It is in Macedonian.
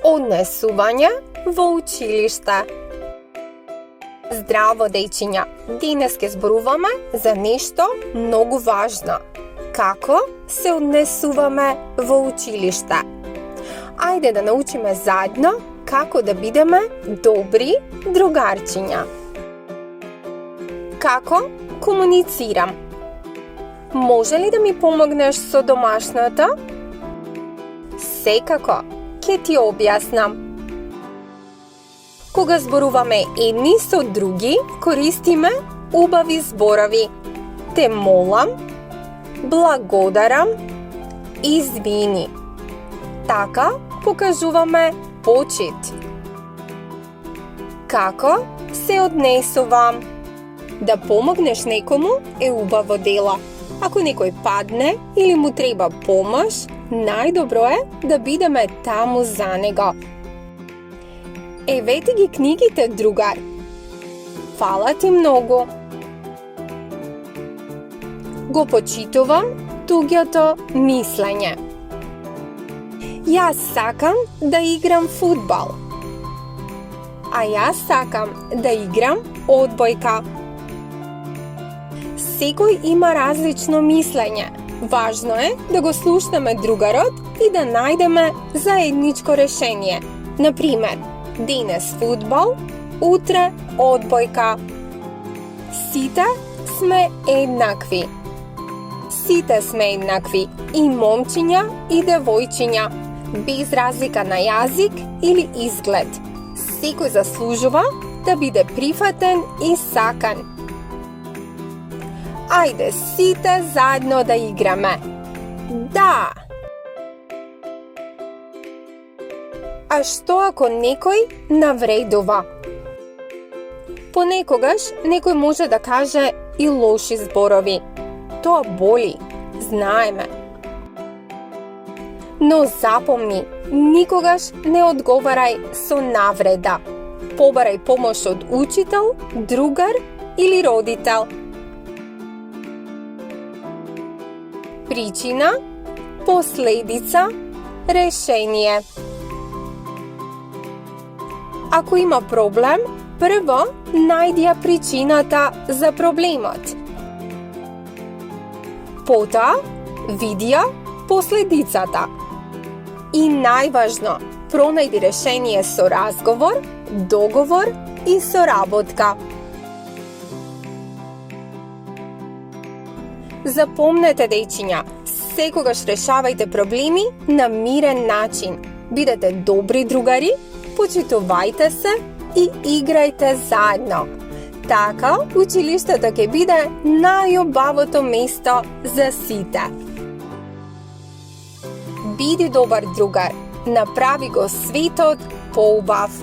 Однесување во училиште. Здраво, дејчиња! Денес ке зборуваме за нешто многу важно. Како се однесуваме во училиште? Ајде да научиме заедно како да бидеме добри другарчиња. Како комуницирам? Може ли да ми помогнеш со домашното? Секако, ќе ти објаснам. Кога зборуваме едни со други, користиме убави зборови. Те молам, благодарам, извини. Така покажуваме почит. Како се однесувам? Да помогнеш некому е убаво дело. Ако некој падне или му треба помош, најдобро е да бидеме таму за него. Еве ти ги книгите, другар. Фала ти многу. Го почитувам туѓото мислење. Јас сакам да играм фудбал. А јас сакам да играм одбојка. Секој има различно мислење. Важно е да го слушнеме другарот и да најдеме заедничко решение. Например, денес фудбал, утре одбојка. Сите сме еднакви. Сите сме еднакви, и момчиња и девојчиња, без разлика на јазик или изглед. Секој заслужува да биде прифатен и сакан. Ајде сите заедно да играме. Да! А што ако некој навредува? Понекогаш некој може да каже и лоши зборови. Тоа боли, знаеме. Но запомни, никогаш не одговарај со навреда. Побарај помош од учител, другар или родител. Причина, последица, решение. Ако има проблем, прво најди ја причината за проблемот. Потоа, види ја последицата. И најважно, пронајди решение со разговор, договор и соработка. Запомнете, дејчиња, секогаш решавајте проблеми на мирен начин. Бидете добри другари, почитувајте се и играјте заедно. Така, училиштето ќе биде најубавото место за сите. Биди добар другар, направи го светот поубав.